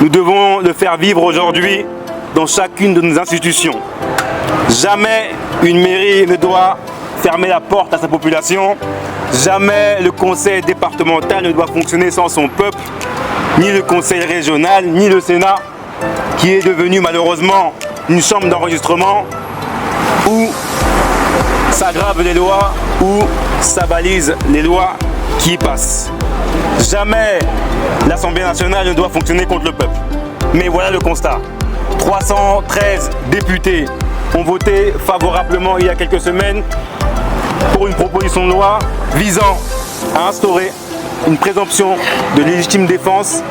Nous devons le faire vivre aujourd'hui dans chacune de nos institutions. Jamais une mairie ne doit fermer la porte à sa population. Jamais le conseil départemental ne doit fonctionner sans son peuple, ni le conseil régional, ni le Sénat, qui est devenu malheureusement une chambre d'enregistrement où s'aggravent les lois, où s'abalise les lois qui y passent. Jamais l'Assemblée nationale ne doit fonctionner contre le peuple. Mais voilà le constat. 313 députés ont voté favorablement il y a quelques semaines pour une proposition de loi visant à instaurer une présomption de légitime défense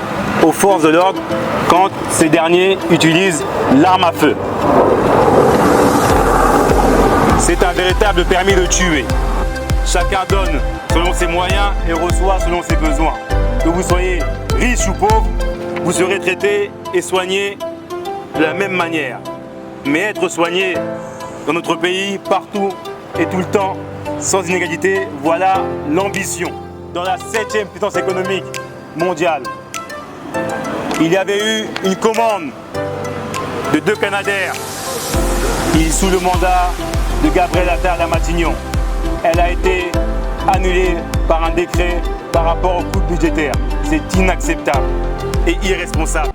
aux forces de l'ordre quand ces derniers utilisent l'arme à feu. C'est un véritable permis de tuer. Chacun donne selon ses moyens et reçoit selon ses besoins. Que vous soyez riche ou pauvre, vous serez traité et soigné de la même manière. Mais être soigné dans notre pays, partout et tout le temps, sans inégalité, voilà l'ambition. Dans la 7e puissance économique mondiale, il y avait eu une commande de 2 Canadair sous le mandat de Gabriel Attal à Matignon. Elle a été annulée par un décret par rapport aux coûts budgétaires. C'est inacceptable et irresponsable.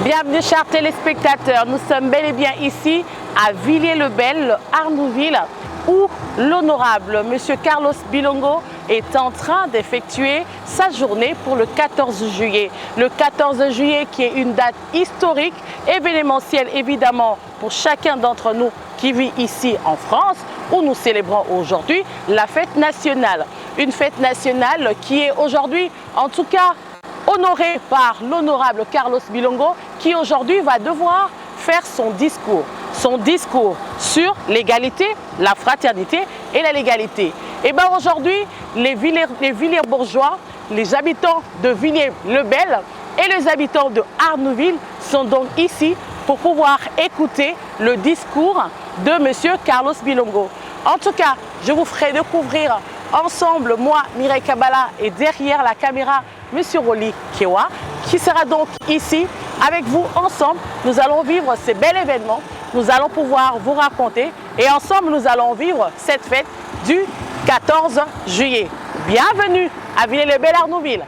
Bienvenue chers téléspectateurs, nous sommes bel et bien ici à Villiers-le-Bel, Arnouville, où l'honorable M. Carlos Bilongo est en train d'effectuer sa journée pour le 14 juillet. Le 14 juillet qui est une date historique, événementielle évidemment pour chacun d'entre nous qui vit ici en France, où nous célébrons aujourd'hui la fête nationale. Une fête nationale qui est aujourd'hui en tout cas honoré par l'honorable Carlos Bilongo qui aujourd'hui va devoir faire son discours sur l'égalité, la fraternité et la légalité. Et bien aujourd'hui, les Villiers-bourgeois, les habitants de Villiers-le-Bel et les habitants de Arnouville sont donc ici pour pouvoir écouter le discours de M. Carlos Bilongo. En tout cas, je vous ferai découvrir ensemble, moi, Mireille Kabala, et derrière la caméra, M. Roli Kewa, qui sera donc ici avec vous ensemble. Nous allons vivre ces bels événements, nous allons pouvoir vous raconter et ensemble nous allons vivre cette fête du 14 juillet. Bienvenue à Villiers-le-Bel, Arnouville.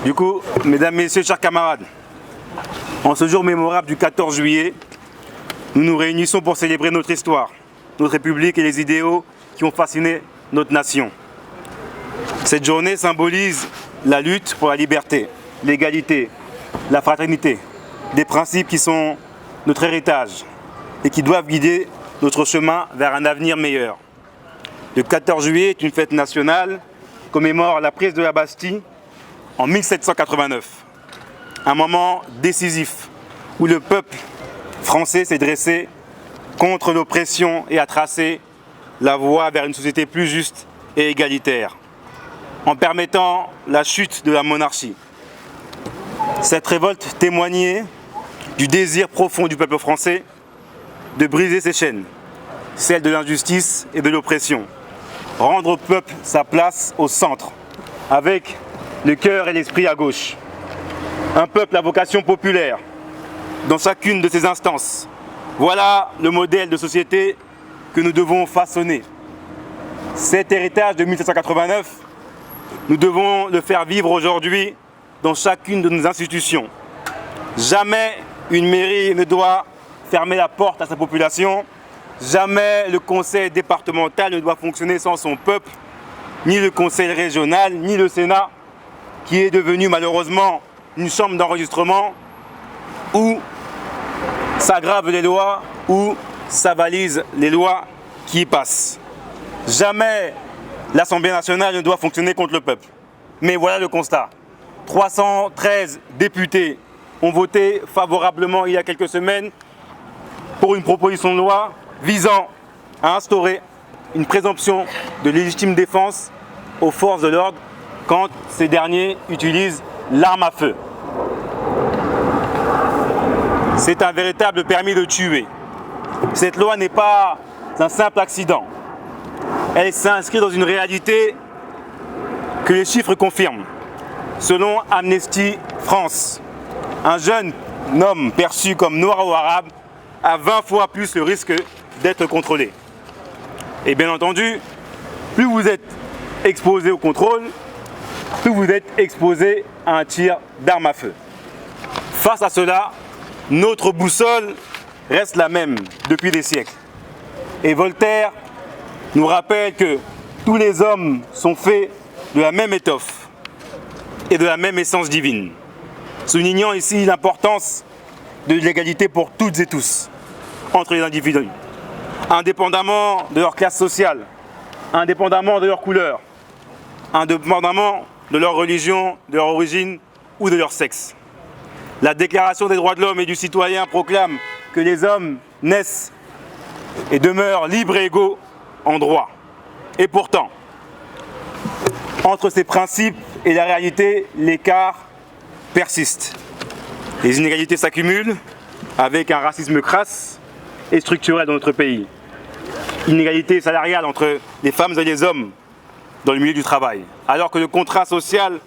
Du coup, mesdames, messieurs, chers camarades, en ce jour mémorable du 14 juillet, nous nous réunissons pour célébrer notre histoire, notre République et les idéaux qui ont fasciné notre nation. Cette journée symbolise la lutte pour la liberté, l'égalité, la fraternité, des principes qui sont notre héritage et qui doivent guider notre chemin vers un avenir meilleur. Le 14 juillet est une fête nationale, commémore la prise de la Bastille en 1789. Un moment décisif où le peuple français s'est dressé contre l'oppression et a tracé la voie vers une société plus juste et égalitaire, en permettant la chute de la monarchie. Cette révolte témoignait du désir profond du peuple français de briser ses chaînes, celle de l'injustice et de l'oppression, rendre au peuple sa place au centre, avec le cœur et l'esprit à gauche. Un peuple à vocation populaire, dans chacune de ses instances. Voilà le modèle de société que nous devons façonner. Cet héritage de 1789, nous devons le faire vivre aujourd'hui dans chacune de nos institutions. Jamais une mairie ne doit fermer la porte à sa population. Jamais le conseil départemental ne doit fonctionner sans son peuple, ni le conseil régional, ni le Sénat, qui est devenu malheureusement une chambre d'enregistrement où s'aggravent les lois, où s'avalisent les lois qui y passent. Jamais l'Assemblée nationale ne doit fonctionner contre le peuple. Mais voilà le constat. 313 députés ont voté favorablement il y a quelques semaines pour une proposition de loi visant à instaurer une présomption de légitime défense aux forces de l'ordre quand ces derniers utilisent l'arme à feu. C'est un véritable permis de tuer. Cette loi n'est pas un simple accident. Elle s'inscrit dans une réalité que les chiffres confirment. Selon Amnesty France, un jeune homme perçu comme noir ou arabe a 20 fois plus le risque d'être contrôlé. Et bien entendu, plus vous êtes exposé au contrôle, plus vous êtes exposé à un tir d'arme à feu. Face à cela, notre boussole reste la même depuis des siècles. Et Voltaire nous rappelle que tous les hommes sont faits de la même étoffe et de la même essence divine, soulignant ici l'importance de l'égalité pour toutes et tous entre les individus, indépendamment de leur classe sociale, indépendamment de leur couleur, indépendamment de leur religion, de leur origine ou de leur sexe. La Déclaration des droits de l'homme et du citoyen proclame que les hommes naissent et demeurent libres et égaux en droit. Et pourtant, entre ces principes et la réalité, l'écart persiste. Les inégalités s'accumulent avec un racisme crasse et structurel dans notre pays. Inégalité salariale entre les femmes et les hommes dans le milieu du travail, alors que le contrat social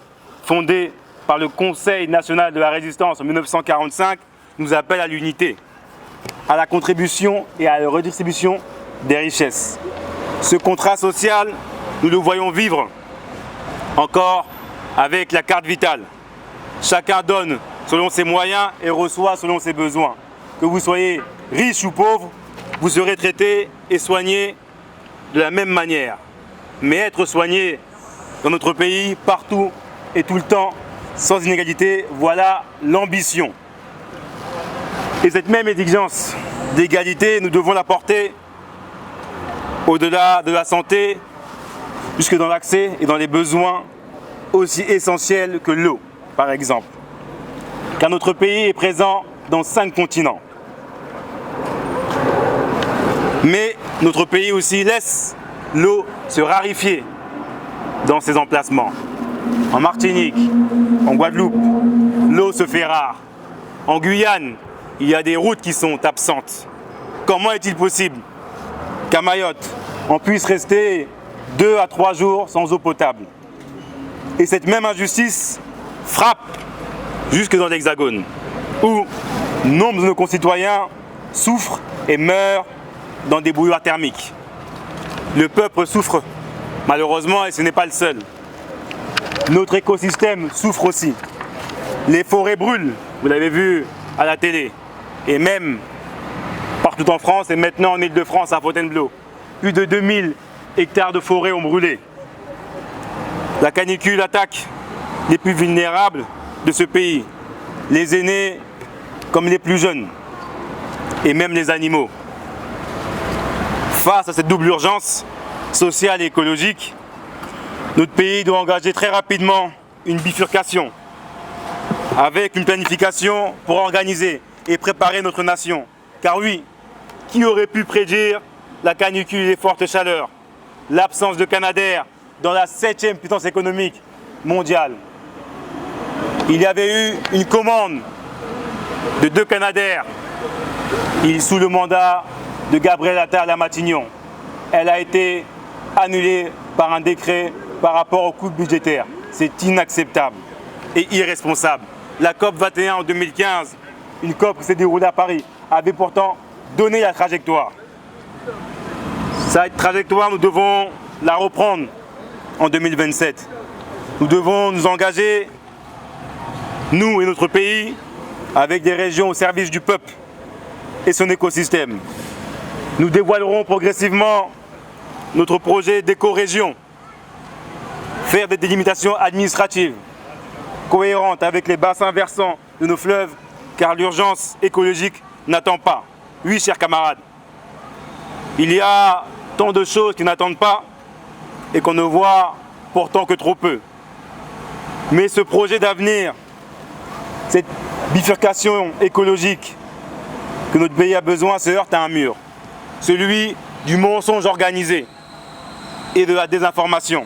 fondé par le Conseil national de la résistance en 1945 nous appelle à l'unité, à la contribution et à la redistribution des richesses. Ce contrat social, nous le voyons vivre encore avec la carte vitale. Chacun donne selon ses moyens et reçoit selon ses besoins. Que vous soyez riche ou pauvre, vous serez traité et soigné de la même manière. Mais être soigné dans notre pays, partout et tout le temps, sans inégalité, voilà l'ambition. Et cette même exigence d'égalité, nous devons la porter au-delà de la santé, jusque dans l'accès et dans les besoins aussi essentiels que l'eau, par exemple. Car notre pays est présent dans 5 continents. Mais notre pays aussi laisse l'eau se raréfier dans ses emplacements. En Martinique, en Guadeloupe, l'eau se fait rare. En Guyane, il y a des routes qui sont absentes. Comment est-il possible qu'à Mayotte, on puisse rester 2 à 3 jours sans eau potable? Et cette même injustice frappe jusque dans l'Hexagone, où nombre de nos concitoyens souffrent et meurent dans des bouilloires thermiques. Le peuple souffre, malheureusement, et ce n'est pas le seul. Notre écosystème souffre aussi. Les forêts brûlent, vous l'avez vu à la télé, et même partout en France, et maintenant en Île-de-France à Fontainebleau. Plus de 2000 hectares de forêt ont brûlé. La canicule attaque les plus vulnérables de ce pays, les aînés comme les plus jeunes, et même les animaux. Face à cette double urgence sociale et écologique, notre pays doit engager très rapidement une bifurcation avec une planification pour organiser et préparer notre nation. Car oui, qui aurait pu prédire la canicule et les fortes chaleurs, l'absence de Canadair dans la 7e puissance économique mondiale? Il y avait eu une commande de 2 Canadair sous le mandat de Gabriel Attal à Matignon. Elle a été annulée par un décret par rapport au coût budgétaire. C'est inacceptable et irresponsable. La COP 21 en 2015, une COP qui s'est déroulée à Paris, avait pourtant donné la trajectoire. Cette trajectoire, nous devons la reprendre en 2027. Nous devons nous engager, nous et notre pays, avec des régions au service du peuple et son écosystème. Nous dévoilerons progressivement notre projet d'éco-région, faire des délimitations administratives cohérentes avec les bassins versants de nos fleuves, car l'urgence écologique n'attend pas. Oui, chers camarades, il y a tant de choses qui n'attendent pas et qu'on ne voit pourtant que trop peu. Mais ce projet d'avenir, cette bifurcation écologique que notre pays a besoin, se heurte à un mur. Celui du mensonge organisé et de la désinformation.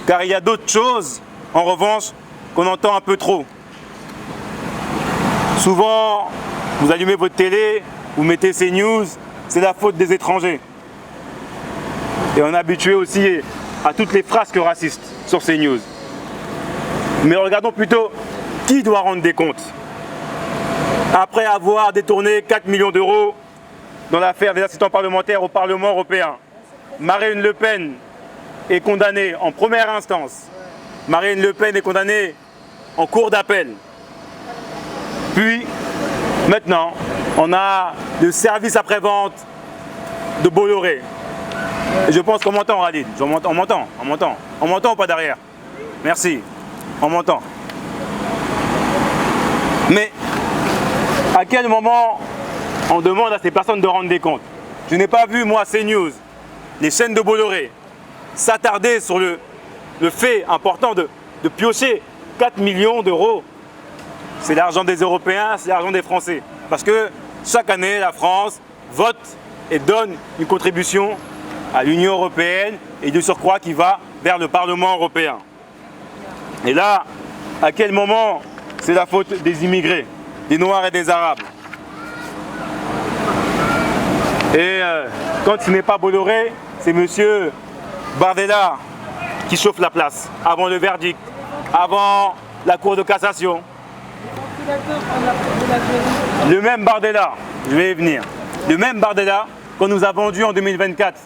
Car il y a d'autres choses, en revanche, qu'on entend un peu trop. Souvent, vous allumez votre télé, vous mettez CNews, c'est la faute des étrangers. Et on est habitué aussi à toutes les frasques racistes sur CNews. Mais regardons plutôt qui doit rendre des comptes. Après avoir détourné 4 millions d'euros dans l'affaire des assistants parlementaires au Parlement européen, Marine Le Pen est condamnée en première instance. Marine Le Pen est condamnée en cour d'appel. Puis, maintenant, on a le service après-vente de Bolloré. Et je pense qu'on m'entend, Ralid. On m'entend. On m'entend ou pas derrière? Merci. On m'entend. Mais à quel moment on demande à ces personnes de rendre des comptes? Je n'ai pas vu, moi, CNews, les chaînes de Bolloré, s'attarder sur le fait important de piocher 4 millions d'euros. C'est l'argent des Européens, c'est l'argent des Français. Parce que chaque année, la France vote et donne une contribution à l'Union européenne et de surcroît qui va vers le Parlement européen. Et là, à quel moment c'est la faute des immigrés, des Noirs et des Arabes? Et quand ce n'est pas Bolloré, c'est monsieur Bardella qui chauffe la place avant le verdict, avant la Cour de cassation. Le même Bardella, je vais y venir, le même Bardella qu'on nous a vendu en 2024,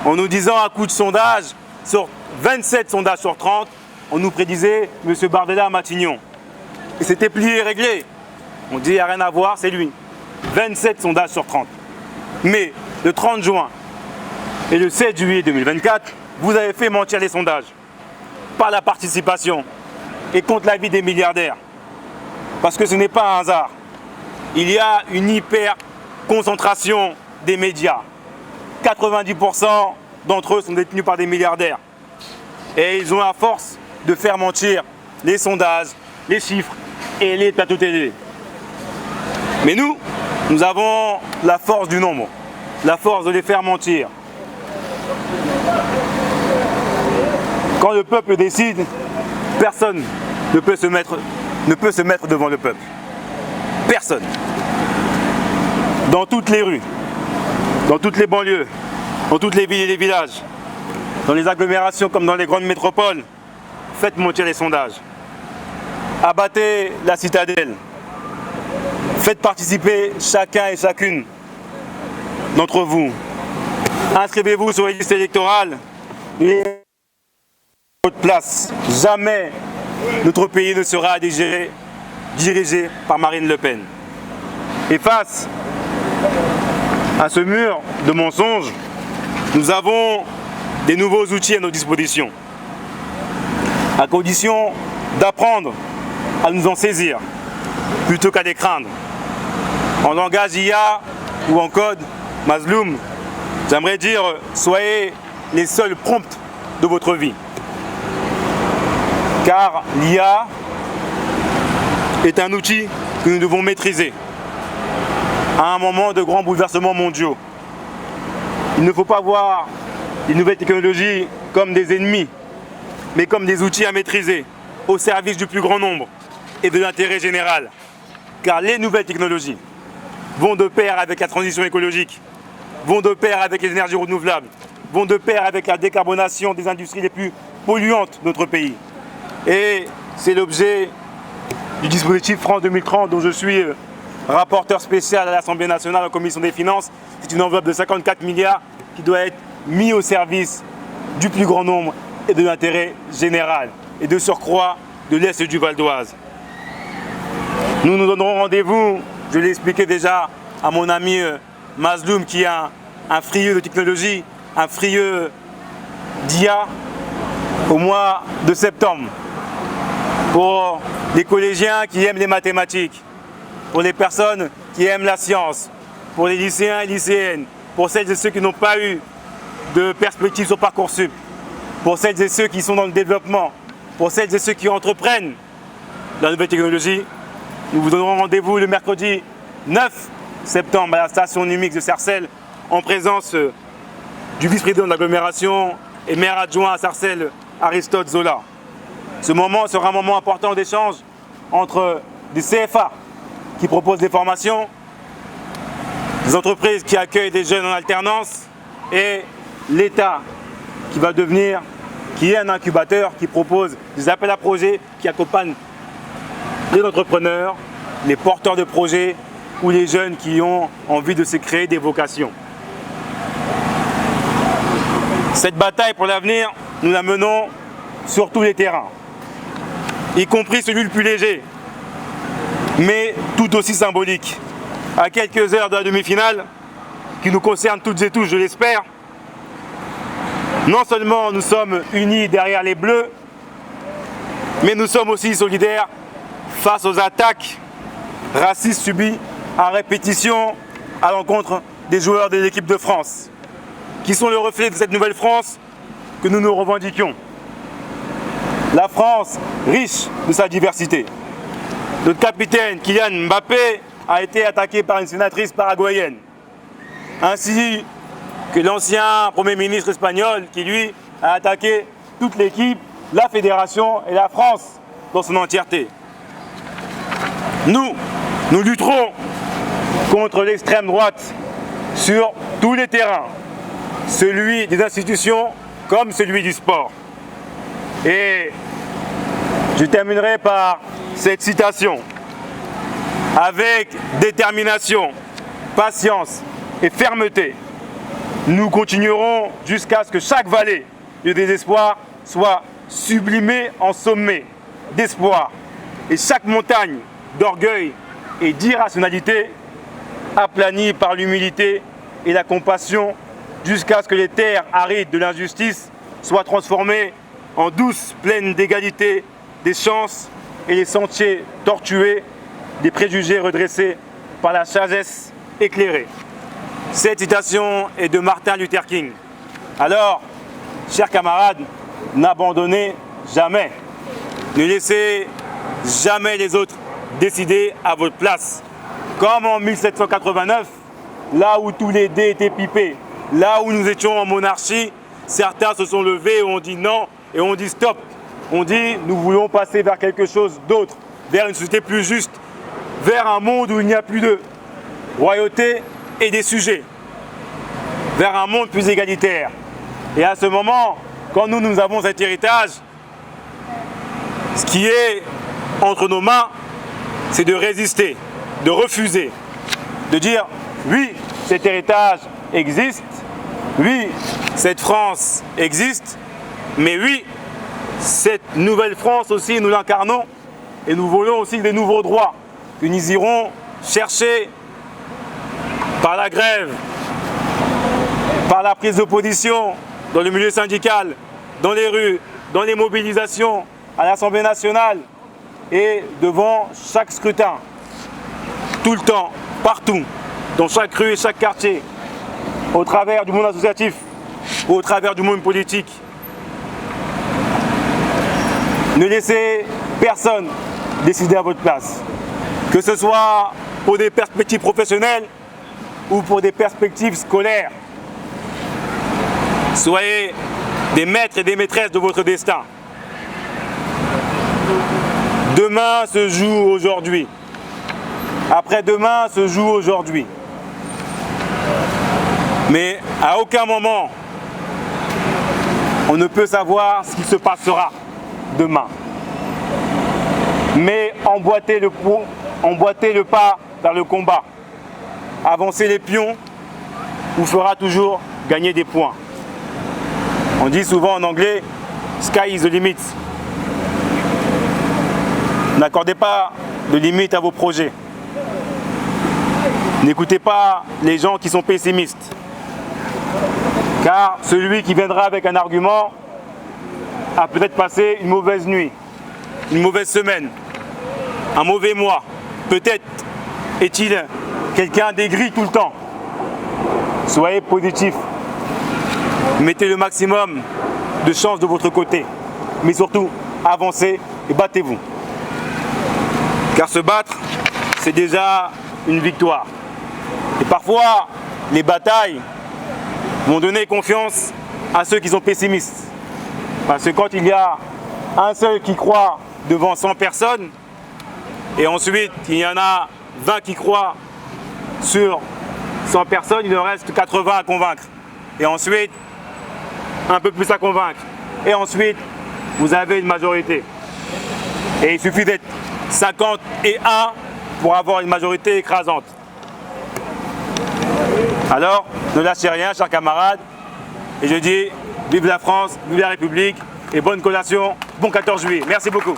en nous disant à coup de sondage, sur 27 sondages sur 30, on nous prédisait M. Bardella à Matignon. Et c'était plié et réglé. On dit il n'y a rien à voir, c'est lui. 27 sondages sur 30. Mais le 30 juin et le 7 juillet 2024, vous avez fait mentir les sondages par la participation et contre l'avis des milliardaires. Parce que ce n'est pas un hasard. Il y a une hyper concentration des médias. 90% d'entre eux sont détenus par des milliardaires. Et ils ont la force de faire mentir les sondages, les chiffres et les plateaux télé. Mais nous avons la force du nombre, la force de les faire mentir. Quand le peuple décide, personne ne peut se mettre devant le peuple. Personne. Dans toutes les rues, dans toutes les banlieues, dans toutes les villes et les villages, dans les agglomérations comme dans les grandes métropoles, faites mentir les sondages. Abattez la citadelle. Faites participer chacun et chacune d'entre vous. Inscrivez-vous sur les listes électorales et votre place. Jamais notre pays ne sera dirigé par Marine Le Pen. Et face à ce mur de mensonges, nous avons des nouveaux outils à nos dispositions. À condition d'apprendre à nous en saisir plutôt qu'à les craindre. En langage IA ou en code Mazloum, j'aimerais dire soyez les seuls prompts de votre vie. Car l'IA est un outil que nous devons maîtriser à un moment de grands bouleversements mondiaux. Il ne faut pas voir les nouvelles technologies comme des ennemis, mais comme des outils à maîtriser au service du plus grand nombre et de l'intérêt général. Car les nouvelles technologies vont de pair avec la transition écologique, vont de pair avec les énergies renouvelables, vont de pair avec la décarbonation des industries les plus polluantes de notre pays. Et c'est l'objet du dispositif France 2030 dont je suis rapporteur spécial à l'Assemblée nationale en commission des finances. C'est une enveloppe de 54 milliards qui doit être mise au service du plus grand nombre et de l'intérêt général. Et de surcroît de l'Est du Val d'Oise. Nous nous donnerons rendez-vous, je l'ai expliqué déjà à mon ami Mazloum qui est un frieux de technologie, un frieux d'IA au mois de septembre. Pour les collégiens qui aiment les mathématiques, pour les personnes qui aiment la science, pour les lycéens et lycéennes, pour celles et ceux qui n'ont pas eu de perspective sur Parcoursup, pour celles et ceux qui sont dans le développement, pour celles et ceux qui entreprennent la nouvelle technologie. Nous vous donnerons rendez-vous le mercredi 9 septembre à la station Numix de Sarcelles en présence du vice-président de l'agglomération et maire adjoint à Sarcelles, Aristote Zola. Ce moment sera un moment important d'échange entre des CFA qui proposent des formations, des entreprises qui accueillent des jeunes en alternance et l'État qui est un incubateur qui propose des appels à projets qui accompagnent les entrepreneurs, les porteurs de projets ou les jeunes qui ont envie de se créer des vocations. Cette bataille pour l'avenir, nous la menons sur tous les terrains, y compris celui le plus léger, mais tout aussi symbolique. À quelques heures de la demi-finale, qui nous concerne toutes et tous, je l'espère, non seulement nous sommes unis derrière les Bleus, mais nous sommes aussi solidaires face aux attaques racistes subies à répétition à l'encontre des joueurs de l'équipe de France, qui sont le reflet de cette nouvelle France que nous nous revendiquions. La France riche de sa diversité. Notre capitaine Kylian Mbappé a été attaqué par une sénatrice paraguayenne, ainsi que l'ancien Premier ministre espagnol qui, lui, a attaqué toute l'équipe, la fédération et la France dans son entièreté. Nous lutterons contre l'extrême droite sur tous les terrains, celui des institutions comme celui du sport. Et je terminerai par cette citation. Avec détermination, patience et fermeté, nous continuerons jusqu'à ce que chaque vallée du désespoir soit sublimée en sommet d'espoir et chaque montagne d'orgueil et d'irrationalité aplanie par l'humilité et la compassion jusqu'à ce que les terres arides de l'injustice soient transformées en douces plaines d'égalité des chances et les sentiers tortués des préjugés redressés par la sagesse éclairée. Cette citation est de Martin Luther King. Alors, chers camarades, n'abandonnez jamais. Ne laissez jamais les autres décider à votre place. Comme en 1789, là où tous les dés étaient pipés, là où nous étions en monarchie, certains se sont levés et ont dit non et ont dit stop. On dit nous voulons passer vers quelque chose d'autre, vers une société plus juste, vers un monde où il n'y a plus de royauté et des sujets, vers un monde plus égalitaire. Et à ce moment, quand nous avons cet héritage, ce qui est entre nos mains, c'est de résister, de refuser, de dire oui, cet héritage existe, oui, cette France existe, mais oui, cette nouvelle France aussi, nous l'incarnons et nous voulons aussi des nouveaux droits que nous irons chercher par la grève, par la prise de position dans le milieu syndical, dans les rues, dans les mobilisations, à l'Assemblée nationale et devant chaque scrutin, tout le temps, partout, dans chaque rue et chaque quartier, au travers du monde associatif, ou au travers du monde politique. Ne laissez personne décider à votre place, que ce soit pour des perspectives professionnelles ou pour des perspectives scolaires. Soyez des maîtres et des maîtresses de votre destin. Demain se joue aujourd'hui. Après-demain se joue aujourd'hui. Mais à aucun moment, on ne peut savoir ce qui se passera demain. Mais emboîtez le pas vers le combat. Avancer les pions vous fera toujours gagner des points. On dit souvent en anglais, sky is the limit. N'accordez pas de limite à vos projets. N'écoutez pas les gens qui sont pessimistes. Car celui qui viendra avec un argument a peut-être passé une mauvaise nuit, une mauvaise semaine, un mauvais mois. Peut-être est-il quelqu'un d'aigri tout le temps. Soyez positif. Mettez le maximum de chances de votre côté. Mais surtout, avancez et battez-vous. Car se battre, c'est déjà une victoire. Et parfois, les batailles vont donner confiance à ceux qui sont pessimistes. Parce que quand il y a un seul qui croit devant 100 personnes, et ensuite il y en a 20 qui croient sur 100 personnes, il en reste 80 à convaincre. Et ensuite, un peu plus à convaincre. Et ensuite, vous avez une majorité. Et il suffit d'être 51 pour avoir une majorité écrasante. Alors, ne lâchez rien, chers camarades. Et je dis, vive la France, vive la République et bonne collation, bon 14 juillet. Merci beaucoup.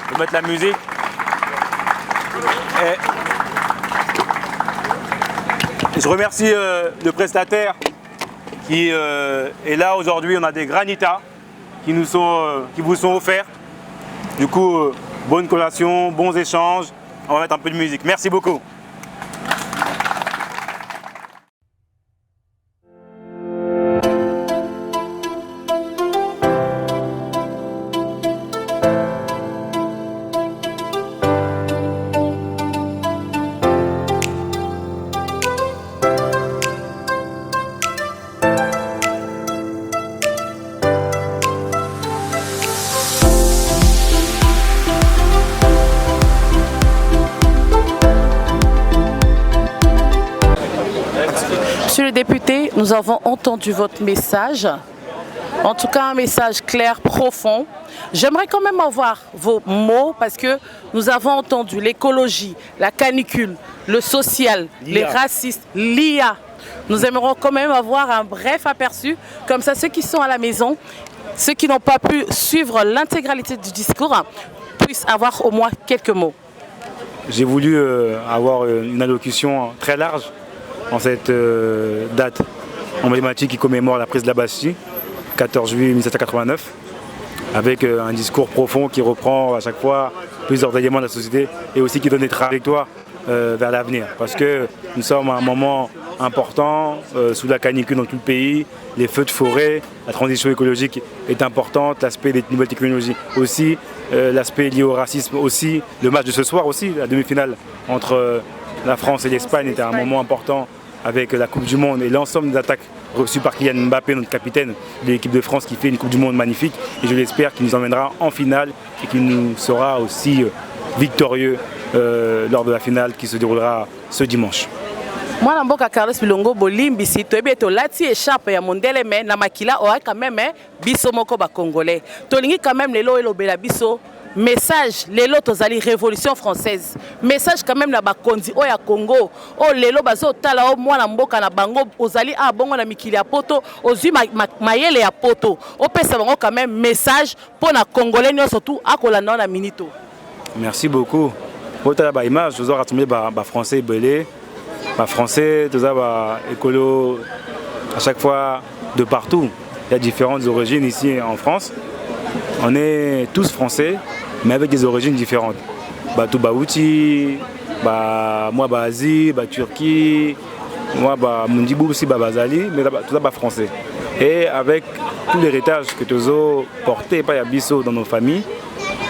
Je vais mettre la musique. Et je remercie le prestataire qui est là aujourd'hui. On a des granitas qui vous sont offerts. Du coup, bonne collation, bons échanges. On va mettre un peu de musique. Merci beaucoup. Monsieur le député, nous avons entendu votre message, en tout cas un message clair, profond. J'aimerais quand même avoir vos mots parce que nous avons entendu l'écologie, la canicule, le social, les racistes, l'IA. Nous aimerions quand même avoir un bref aperçu, comme ça ceux qui sont à la maison, ceux qui n'ont pas pu suivre l'intégralité du discours, puissent avoir au moins quelques mots. J'ai voulu avoir une allocution très large en cette date emblématique qui commémore la prise de la Bastille, 14 juillet 1789, avec un discours profond qui reprend à chaque fois plusieurs éléments de la société et aussi qui donne des trajectoires vers l'avenir. Parce que nous sommes à un moment important, sous la canicule dans tout le pays, les feux de forêt, la transition écologique est importante, l'aspect des nouvelles technologies aussi, l'aspect lié au racisme aussi, le match de ce soir aussi, la demi-finale entre la France et l'Espagne était un moment important avec la Coupe du Monde et l'ensemble des attaques reçues par Kylian Mbappé, notre capitaine de l'équipe de France qui fait une Coupe du Monde magnifique. Et je l'espère qu'il nous emmènera en finale et qu'il nous sera aussi victorieux lors de la finale qui se déroulera ce dimanche. Moi, je suis Carlos Bilongo Bolimbi, si tu es lati échappe ya mondele mais na makila oa quand même biso moko ba congolais. Tolingi quand même lelo elobela biso message lelo tozali révolution française. Message quand même na ba kondi o ya Congo. O lelo bazo tala o mwana mboka na bango ozali a bongo na mikili ya poto ozui mayele ya poto. O pesa bango quand même message pour na congolais nyo surtout akolanda na minito. Merci beaucoup. Otala ba image ozo rassembler ba français belé. Français, tout ça, écolo, à chaque fois de partout. il y a différentes origines ici en France. On est tous français, mais avec des origines différentes. Tout Baouti, moi Asie, Turquie, moi Mundibou aussi Bazali, mais tout ça français. Et avec tout l'héritage que nous avons porté par Yabiso dans nos familles,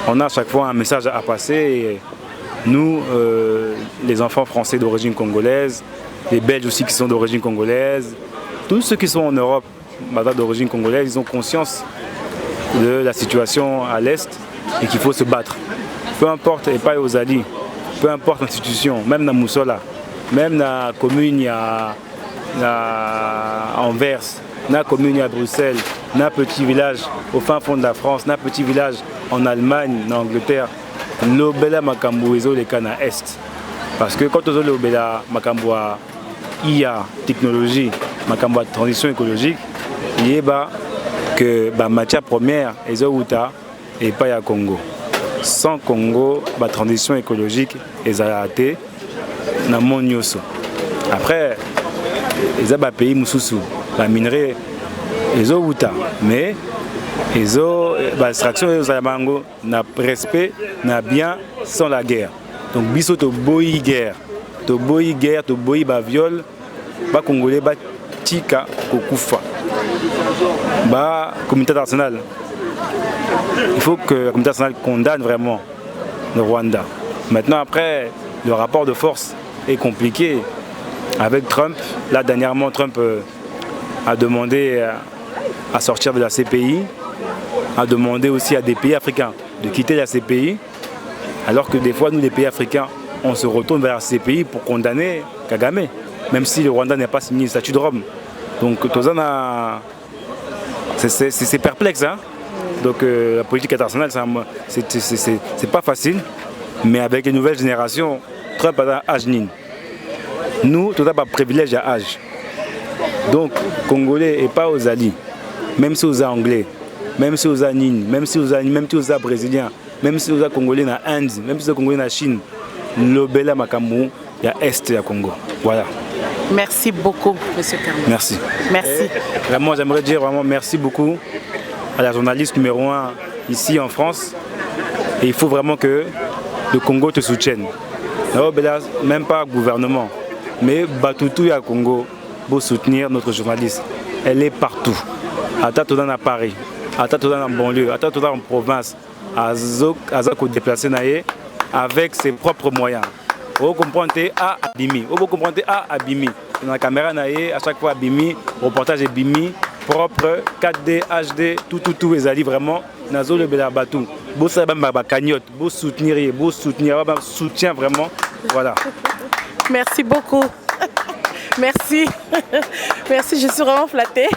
on a à chaque fois un message à passer. Et nous, les enfants français d'origine congolaise, les Belges aussi qui sont d'origine congolaise, tous ceux qui sont en Europe d'origine congolaise, ils ont conscience de la situation à l'Est et qu'il faut se battre. Peu importe, et pas aux alliés, peu importe l'institution, même dans Moussola, même dans la commune à Anvers, dans la commune à Bruxelles, dans un petit village au fin fond de la France, dans un petit village en Allemagne, en Angleterre, l'obéla makambo ezo les cana est. Parce que quand on a l'obéla makambo IA, technologie, makambo transition écologique, il y a que la matière première est et pas à Congo. Sans Congo, la transition écologique est arrêtée dans le monde. Après, il y a des pays qui la minerai est mais l'extraction n'a respect, n'a bien sans la guerre. Donc, biso to boyi guerre, to boyi viol, Congolais, tika kokufa. Communauté internationale. Il faut que la communauté internationale condamne vraiment le Rwanda. Maintenant, après, le rapport de force est compliqué avec Trump. Là, dernièrement, Trump a demandé à sortir de la CPI, a demandé aussi à des pays africains de quitter la CPI, alors que des fois, nous, les pays africains, on se retourne vers la CPI pour condamner Kagame, même si le Rwanda n'a pas signé le statut de Rome. Donc, c'est perplexe. Hein? Donc, la politique internationale, c'est pas facile, mais avec les nouvelles générations, Trump a âge. Nous, tout ça, pas privilège à âge. Donc, Congolais et pas aux alliés, même si aux Anglais, même si aux Nines, même si aux Brésiliens, même si aux Congolais dans l'Inde, même si aux Congolais dans la Chine, l'Obéla Makamou, il y a Est et il y a Congo. Voilà. Merci beaucoup, M. Carlos. Merci. Merci. Et vraiment, j'aimerais dire vraiment merci beaucoup à la journaliste numéro 1 ici en France. Et il faut vraiment que le Congo te soutienne. Même pas gouvernement, mais Batutu à Congo pour soutenir notre journaliste. Elle est partout. À Tatodan à Paris, à Tatodan en banlieue, à Tatodan en province, à Zoko déplacé avec ses propres moyens. Vous comprenez à Abimi. Vous comprenez à Abimi. Dans la caméra, à chaque fois Abimi, reportage Abimi, propre, 4D, HD, tout, les alliés vraiment. Nazo le Belabatou. Beau cagnotte, beau soutenir, soutien vraiment. Voilà. Merci beaucoup. Merci. Merci, je suis vraiment flattée.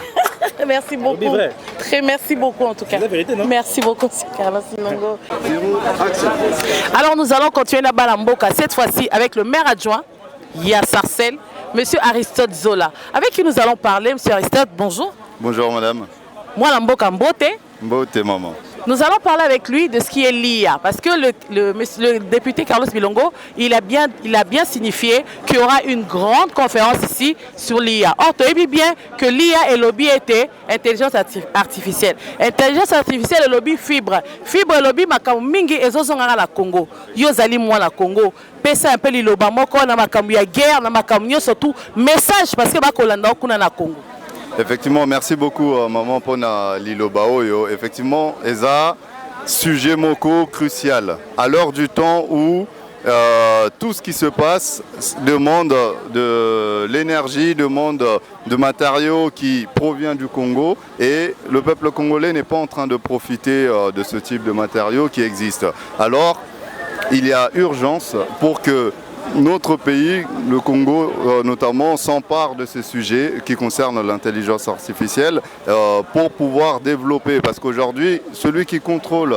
Merci beaucoup. Très merci beaucoup en tout cas. C'est la vérité, non? Merci beaucoup, Carlos Bilongo. Alors nous allons continuer la Balamboka, cette fois-ci avec le maire adjoint, Yassarcel, M. Aristote Zola, avec qui nous allons parler. M. Aristote, bonjour. Bonjour madame. Moi, Lamboka Mbote. Mbote, maman. Nous allons parler avec lui de ce qui est l'IA, parce que le député Carlos Bilongo, il a bien signifié qu'il y aura une grande conférence ici sur l'IA. Or, tu sais bien que l'IA et lobby était intelligence artificielle. Intelligence artificielle et lobby fibre. Fibre et lobby, makamu mingi ezozonga la Congo. Yozali moi la Congo. Pesa un peu liloba moko na makamu ya guerre, na makamu surtout message parce que bakolanda okuna na Congo. Effectivement, merci beaucoup maman pour l'Iloba Oyo. Effectivement, eza sujet moko crucial. À l'heure du temps où tout ce qui se passe demande de l'énergie, demande de matériaux qui provient du Congo et le peuple congolais n'est pas en train de profiter de ce type de matériaux qui existent. Alors, il y a urgence pour que notre pays, le Congo notamment, s'empare de ces sujets qui concernent l'intelligence artificielle pour pouvoir développer. Parce qu'aujourd'hui, celui qui contrôle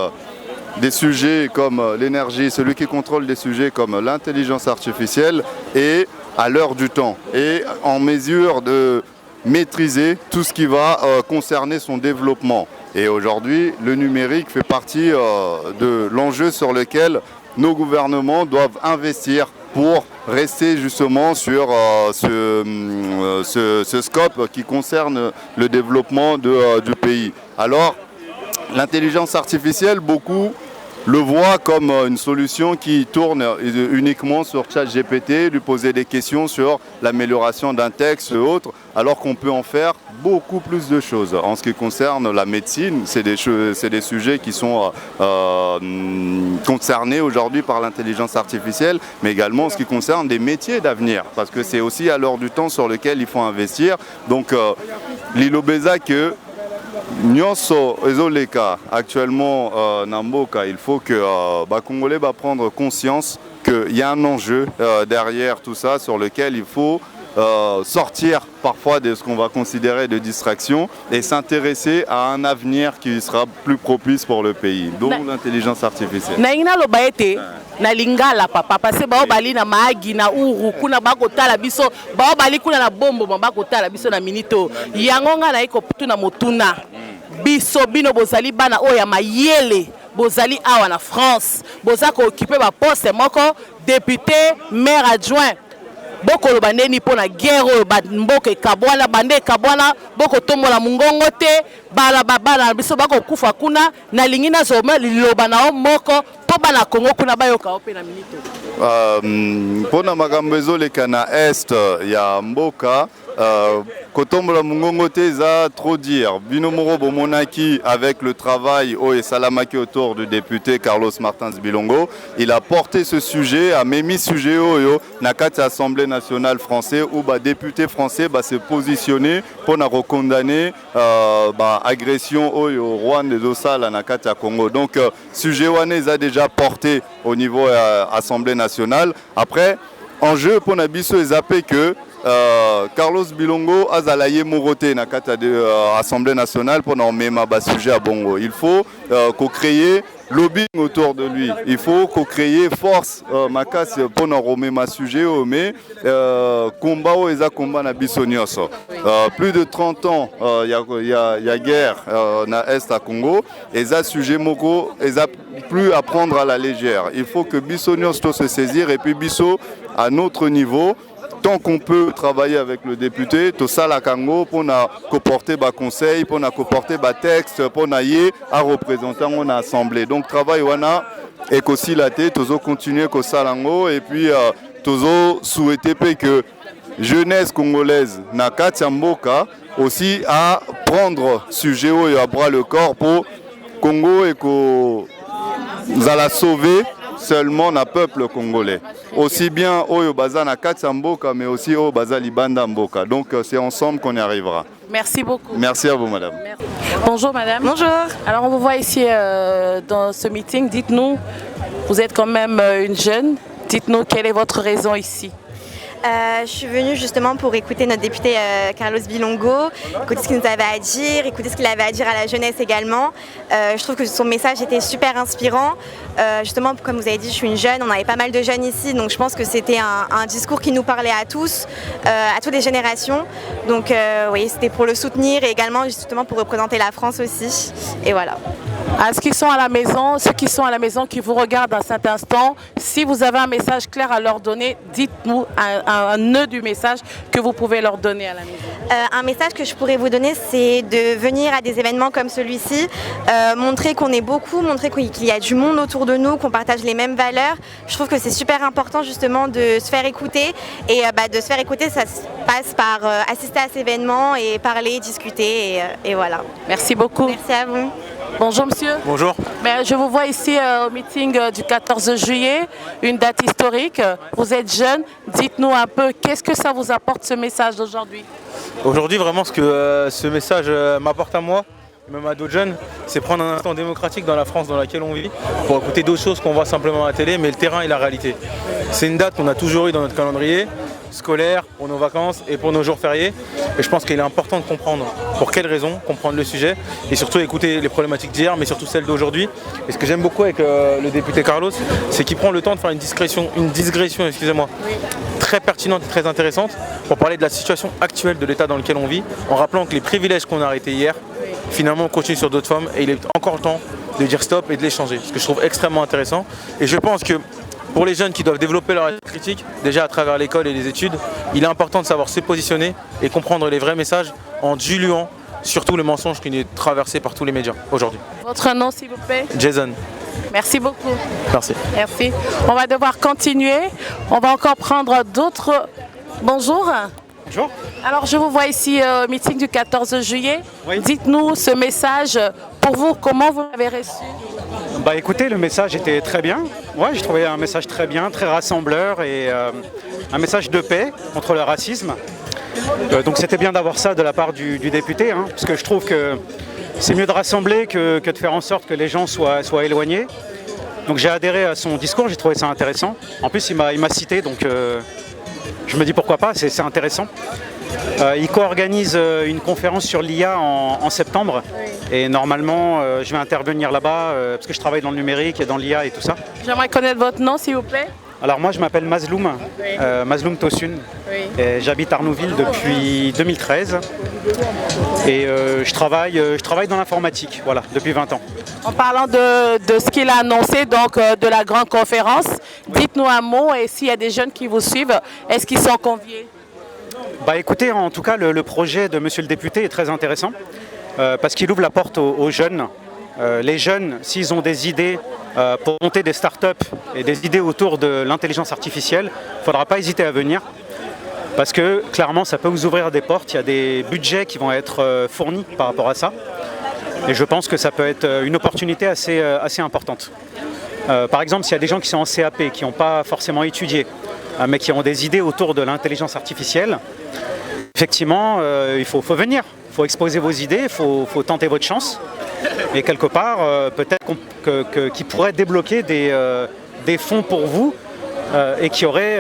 des sujets comme l'énergie, celui qui contrôle des sujets comme l'intelligence artificielle est à l'heure du temps et en mesure de maîtriser tout ce qui va concerner son développement. Et aujourd'hui, le numérique fait partie de l'enjeu sur lequel nos gouvernements doivent investir pour rester justement sur ce scope qui concerne le développement du pays. Alors, l'intelligence artificielle, beaucoup le voient comme une solution qui tourne uniquement sur ChatGPT, lui poser des questions sur l'amélioration d'un texte et autres, alors qu'on peut en faire beaucoup plus de choses. En ce qui concerne la médecine, c'est des sujets qui sont concernés aujourd'hui par l'intelligence artificielle, mais également en ce qui concerne des métiers d'avenir, parce que c'est aussi à l'heure du temps sur lequel il faut investir. Donc, l'ilobeza que nyonso ezoleka actuellement Namboka, il faut que Congolais va prendre conscience qu'il y a un enjeu derrière tout ça sur lequel il faut sortir parfois de ce qu'on va considérer de distraction et s'intéresser à un avenir qui sera plus propice pour le pays, dont l'intelligence artificielle. Na lingala papa parce que baobali na maagi na uru kuna bakotala biso baobali kuna na bombo bakotala biso na minito yango nga na iko tuna motuna biso bino bozali bana oya mayele bozali awa na France bozako occuper ba poste moko député maire adjoint boko lo bandeni pona guerre ba mboke kabwana bande kabwana boko tomola mungongo te bala babala biso bako kufa kuna na lingina zoma liloba na moko to bana Congo kuna bayoka ope na minito pona makambo ezoleka na est ya mboka kotombola mungongo te za trop dire bino moro bomonaki avec le travail et salamaki autour du député Carlos Martins Bilongo, il a porté ce sujet a memi sujet oyo na kati assemblée nationale français où député français se positionner pour na recondamner agression oyo Rwanda de Osala na kati ya Congo. Donc sujet wana a déjà porté au niveau assemblée nationale. Après enjeu pour na biso ezapé que Carlos Bilongo azalaye moroté na kata de Assemblée nationale pour nommer bas sujet à Bongo. Il faut co-créer lobbying autour de lui. Il faut co-créer force makas pour nommer ma sujet mais combat ou eza combat na bisonios. Plus de 30 ans il y a guerre na est à Congo et ça sujet moko eza plus à prendre à la légère. Il faut que bisonios se saisir et puis biso à notre niveau. Tant qu'on peut travailler avec le député, tout ça la Congo pour porter bas conseil, pour porter bas texte, pour y à représenter en assemblée. Donc travail wana et qu'aussi la tête, toujours continuer que ça lango et puis toujours souhaiter que jeunesse congolaise na Katiamboka aussi à prendre sujet et à bras le corps pour Congo et que nous allons sauver seulement le peuple congolais. Aussi bien au Baza na Katsamboka, mais aussi au Baza Libanda Mboka. Donc c'est ensemble qu'on y arrivera. Merci beaucoup. Merci à vous, madame. Merci. Bonjour, madame. Bonjour. Alors, on vous voit ici dans ce meeting. Dites-nous, vous êtes quand même une jeune. Dites-nous, quelle est votre raison ici? Je suis venue justement pour écouter notre député Carlos Bilongo, écouter ce qu'il nous avait à dire, écouter ce qu'il avait à dire à la jeunesse également. Je trouve que son message était super inspirant. Justement, comme vous avez dit, je suis une jeune, on avait pas mal de jeunes ici, donc je pense que c'était un discours qui nous parlait à tous, à toutes les générations. Donc oui, c'était pour le soutenir et également justement pour représenter la France aussi. Et voilà. À ceux qui sont à la maison, qui vous regardent à cet instant, si vous avez un message clair à leur donner, dites-nous un nœud du message que vous pouvez leur donner à la maison. Un message que je pourrais vous donner, c'est de venir à des événements comme celui-ci, montrer qu'on est beaucoup, montrer qu'il y a du monde autour de nous, qu'on partage les mêmes valeurs. Je trouve que c'est super important justement de se faire écouter et de se faire écouter, ça passe par assister à ces événements et parler, discuter et voilà. Merci beaucoup. Merci à vous. Bonjour monsieur. Bonjour. Je vous vois ici au meeting du 14 juillet, une date historique. Vous êtes jeune, dites-nous un peu, qu'est-ce que ça vous apporte ce message d'aujourd'hui? Aujourd'hui, vraiment, ce que ce message m'apporte à moi, même à d'autres jeunes, c'est prendre un instant démocratique dans la France dans laquelle on vit, pour écouter d'autres choses qu'on voit simplement à la télé, mais le terrain et la réalité. C'est une date qu'on a toujours eu dans notre calendrier scolaire, pour nos vacances et pour nos jours fériés. Et je pense qu'il est important de comprendre pour quelles raisons, comprendre le sujet et surtout écouter les problématiques d'hier, mais surtout celles d'aujourd'hui. Et ce que j'aime beaucoup avec le député Carlos, c'est qu'il prend le temps de faire une digression, excusez-moi, très pertinente et très intéressante pour parler de la situation actuelle de l'état dans lequel on vit, en rappelant que les privilèges qu'on a arrêtés hier, finalement on continue sur d'autres formes et il est encore temps de dire stop et de les changer, ce que je trouve extrêmement intéressant. Et je pense que pour les jeunes qui doivent développer leur esprit critique, déjà à travers l'école et les études, il est important de savoir se positionner et comprendre les vrais messages en diluant surtout le mensonge qui est traversé par tous les médias aujourd'hui. Votre nom, s'il vous plaît? Jason. Merci beaucoup. Merci. Merci. On va devoir continuer. On va encore prendre d'autres... Bonjour. Bonjour. Alors, je vous vois ici au meeting du 14 juillet. Oui. Dites-nous ce message, pour vous, comment vous l'avez reçu? Bah écoutez, le message était très bien. Ouais, j'ai trouvé un message très bien, très rassembleur et un message de paix contre le racisme. Donc c'était bien d'avoir ça de la part du député, hein, parce que je trouve que c'est mieux de rassembler que de faire en sorte que les gens soient éloignés. Donc j'ai adhéré à son discours, j'ai trouvé ça intéressant. En plus, il m'a cité, donc je me dis pourquoi pas, c'est intéressant. Il co-organise une conférence sur l'IA en septembre et normalement je vais intervenir là-bas parce que je travaille dans le numérique et dans l'IA et tout ça. J'aimerais connaître votre nom, s'il vous plaît. Alors moi je m'appelle Mazloum, Mazloum Tosun, et j'habite Arnouville depuis 2013 et je travaille dans l'informatique, voilà, depuis 20 ans. En parlant de ce qu'il a annoncé, donc de la grande conférence, dites-nous un mot et s'il y a des jeunes qui vous suivent, est-ce qu'ils sont conviés? Bah écoutez, en tout cas le projet de monsieur le député est très intéressant parce qu'il ouvre la porte aux jeunes. Les jeunes, s'ils ont des idées pour monter des startups et des idées autour de l'intelligence artificielle, il ne faudra pas hésiter à venir parce que clairement ça peut vous ouvrir des portes, il y a des budgets qui vont être fournis par rapport à ça et je pense que ça peut être une opportunité assez importante. Par exemple, s'il y a des gens qui sont en CAP, qui n'ont pas forcément étudié, mais qui ont des idées autour de l'intelligence artificielle, effectivement, il faut venir, il faut exposer vos idées, il faut tenter votre chance. Et quelque part, peut-être qu'ils pourraient débloquer des fonds pour vous et qu'il y aurait,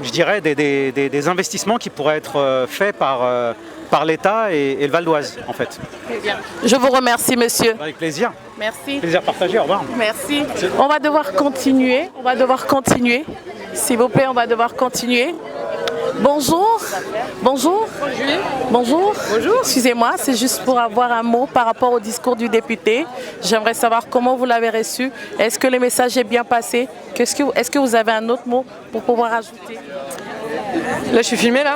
je dirais, des investissements qui pourraient être faits par l'État et le Val d'Oise, en fait. Je vous remercie, monsieur. Avec plaisir. Merci. Plaisir partagé, au revoir. Merci. On va devoir continuer. S'il vous plaît, on va devoir continuer. Bonjour. Bonjour. Bonjour. Bonjour. Excusez-moi, c'est juste pour avoir un mot par rapport au discours du député. J'aimerais savoir comment vous l'avez reçu. Est-ce que le message est bien passé? Est-ce que vous avez un autre mot pour pouvoir ajouter? Là, je suis filmée, là.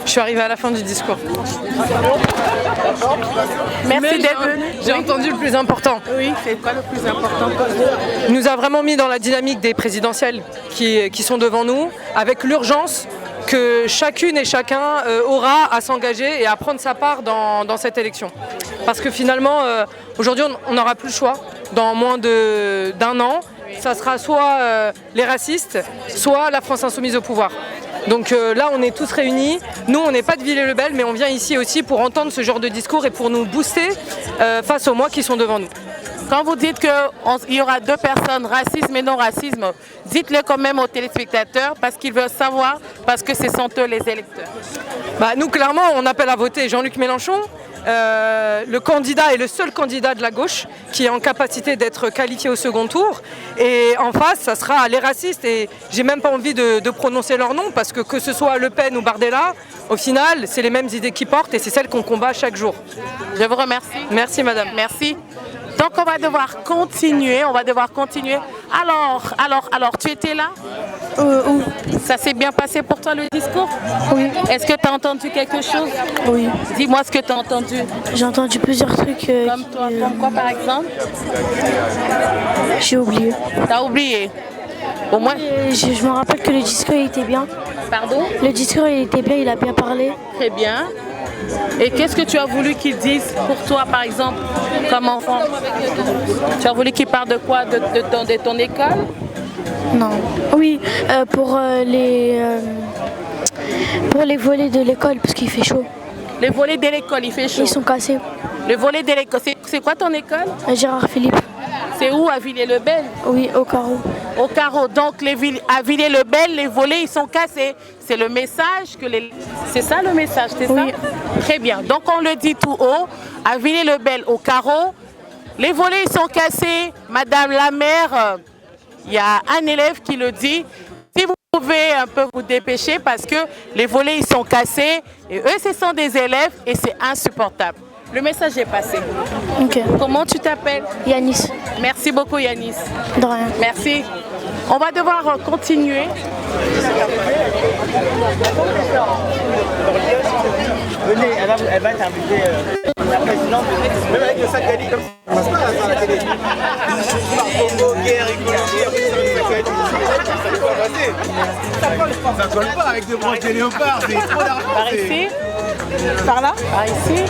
Je suis arrivée à la fin du discours. Merci d'être venu. J'ai entendu le plus important. Oui, c'est quoi le plus important pour vous? Il nous a vraiment mis dans la dynamique des présidentielles qui sont devant nous, avec l'urgence que chacune et chacun aura à s'engager et à prendre sa part dans cette élection. Parce que finalement, aujourd'hui, on n'aura plus le choix. Dans moins d'un an, ça sera soit les racistes, soit la France insoumise au pouvoir. Donc là, on est tous réunis. Nous, on n'est pas de Villers-le-Bel, mais on vient ici aussi pour entendre ce genre de discours et pour nous booster face aux mois qui sont devant nous. Quand vous dites qu'il y aura deux personnes, racisme et non-racisme, dites-le quand même aux téléspectateurs parce qu'ils veulent savoir, parce que ce sont eux les électeurs. Bah, nous, clairement, on appelle à voter Jean-Luc Mélenchon. Le candidat est le seul candidat de la gauche qui est en capacité d'être qualifié au second tour. Et en face, ça sera les racistes. Et j'ai même pas envie de prononcer leur nom parce que ce soit Le Pen ou Bardella, au final, c'est les mêmes idées qu'ils portent et c'est celles qu'on combat chaque jour. Je vous remercie. Merci, madame. Merci. Donc on va devoir continuer, Alors, tu étais là? Oui. Ça s'est bien passé pour toi le discours? Oui. Est-ce que tu as entendu quelque chose? Oui. Dis-moi ce que tu as entendu. J'ai entendu plusieurs trucs. Comme toi, comme quoi par exemple? J'ai oublié. T'as oublié? Au moins. Je me rappelle que le discours il était bien. Pardon? Le discours il était bien, il a bien parlé. Très bien. Et qu'est-ce que tu as voulu qu'il dise pour toi, par exemple, comme enfant? Tu as voulu qu'il parle de quoi? De ton école? Non. Oui, pour les volets de l'école, parce qu'il fait chaud. Les volets de l'école, il fait chaud? Ils sont cassés. Les volets de l'école, c'est quoi ton école? Gérard Philippe. C'est où, à Villers-le-Bel? Oui, au carreau. Au carreau. Donc, à Villers-le-Bel, les volets, ils sont cassés. C'est le message que les... C'est ça le message, c'est oui. Ça? Très bien. Donc, on le dit tout haut. À Villers-le-Bel, au carreau, les volets, ils sont cassés. Madame la maire, il y a un élève qui le dit. Si vous pouvez un peu vous dépêcher parce que les volets, ils sont cassés. Et eux, ce sont des élèves et c'est insupportable. Le message est passé. Ok. Comment tu t'appelles? Yanis. Merci beaucoup Yanis. De rien. Merci. On va devoir continuer. Venez, elle va t'inviter la présidente, même avec le sac à lit comme ça. Ça passe pas à la télé. Congo, guerre, écologie, ça colle pas avec des branches de léopard, c'est trop d'argent. Par ici. Par là. Par ici.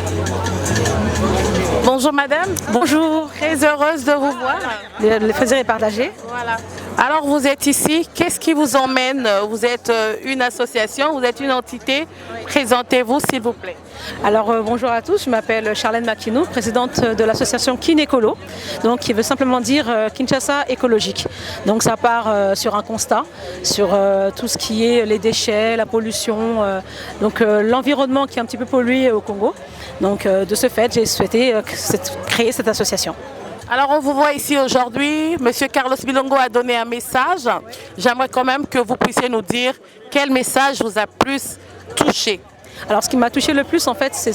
Bonjour madame. Bonjour. Très heureuse de vous voir. Le plaisir est partagé. Voilà. Alors vous êtes ici, qu'est-ce qui vous emmène? Vous êtes une association, vous êtes une entité. Présentez-vous s'il vous plaît. Alors bonjour à tous, je m'appelle Charlène Makinou, présidente de l'association Kinécolo, donc qui veut simplement dire Kinshasa écologique. Donc ça part sur un constat, sur tout ce qui est les déchets, la pollution, donc l'environnement qui est un petit peu pollué au Congo. Donc de ce fait, j'ai souhaité créer cette association. Alors on vous voit ici aujourd'hui, Monsieur Carlos Bilongo a donné un message. J'aimerais quand même que vous puissiez nous dire quel message vous a plus touché. Alors ce qui m'a touché le plus en fait, c'est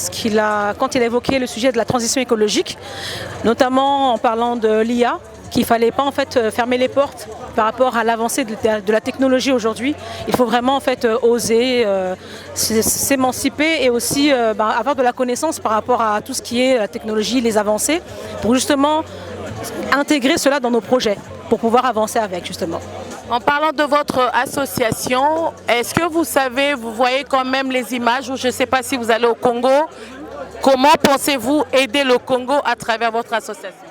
quand il a évoqué le sujet de la transition écologique, notamment en parlant de l'IA, qu'il ne fallait pas en fait fermer les portes par rapport à l'avancée de la technologie aujourd'hui. Il faut vraiment en fait oser s'émanciper et aussi avoir de la connaissance par rapport à tout ce qui est la technologie, les avancées, pour justement intégrer cela dans nos projets, pour pouvoir avancer avec justement. En parlant de votre association, est-ce que vous savez, vous voyez quand même les images, ou je ne sais pas si vous allez au Congo, comment pensez-vous aider le Congo à travers votre association?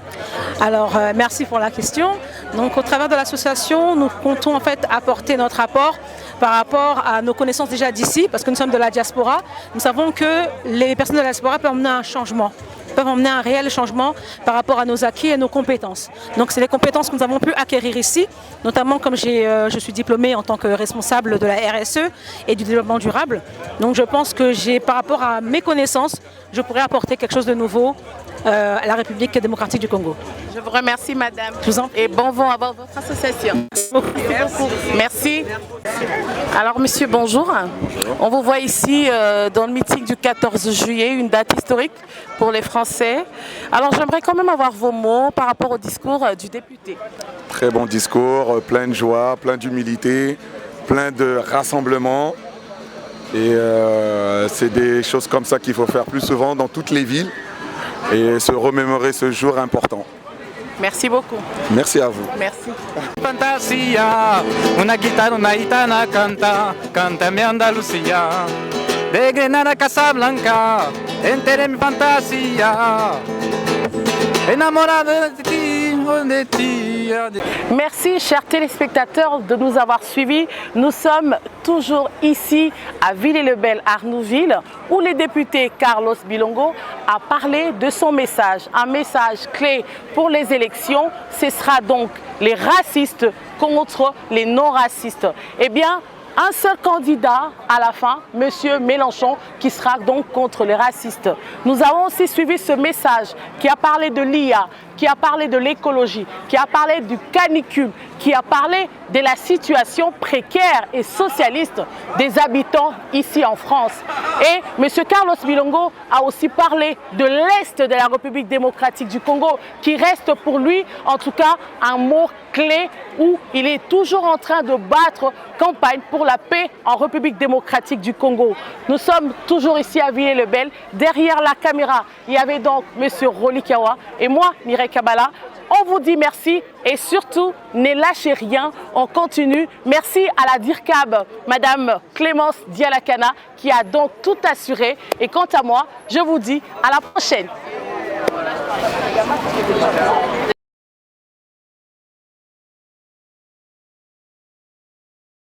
Alors merci pour la question. Donc au travers de l'association, nous comptons en fait apporter notre apport par rapport à nos connaissances déjà d'ici, parce que nous sommes de la diaspora. Nous savons que les personnes de la diaspora peuvent emmener un changement, peuvent emmener un réel changement par rapport à nos acquis et nos compétences. Donc c'est les compétences que nous avons pu acquérir ici, notamment comme je suis diplômée en tant que responsable de la RSE et du développement durable. Donc je pense que par rapport à mes connaissances, je pourrais apporter quelque chose de nouveau à la République démocratique du Congo. Je vous remercie madame. Je vous en prie. Et bon vent à votre association. Merci beaucoup. Merci. Alors monsieur, bonjour. Bonjour. On vous voit ici dans le meeting du 14 juillet, une date historique pour les Français. Alors j'aimerais quand même avoir vos mots par rapport au discours du député. Très bon discours, plein de joie, plein d'humilité, plein de rassemblement. Et c'est des choses comme ça qu'il faut faire plus souvent dans toutes les villes et se remémorer ce jour important. Merci beaucoup. Merci à vous. Merci. Fantasia, una guitarra, una gitana canta, canta mi Andalucía. De Grenada a Casablanca, enteré mi fantasia. Enamorada de ti, de ti. Merci chers téléspectateurs de nous avoir suivis. Nous sommes toujours ici à Villers-le-Bel, Arnouville, où le député Carlos Bilongo a parlé de son message. Un message clé pour les élections, ce sera donc les racistes contre les non-racistes. Eh bien, un seul candidat à la fin, M. Mélenchon, qui sera donc contre les racistes. Nous avons aussi suivi ce message qui a parlé de l'IA, qui a parlé de l'écologie, qui a parlé du canicule, qui a parlé de la situation précaire et socialiste des habitants ici en France. Et M. Carlos Bilongo a aussi parlé de l'Est de la République démocratique du Congo, qui reste pour lui, en tout cas, un mot clé où il est toujours en train de battre campagne pour la paix en République démocratique du Congo. Nous sommes toujours ici à Villers-le-Bel. Derrière la caméra, il y avait donc M. Roli Kawa et moi, Mireille Kabala. On vous dit merci et surtout, ne lâchez rien, on continue. Merci à la DIRCAB, Madame Clémence Dialakana, qui a donc tout assuré. Et quant à moi, je vous dis à la prochaine.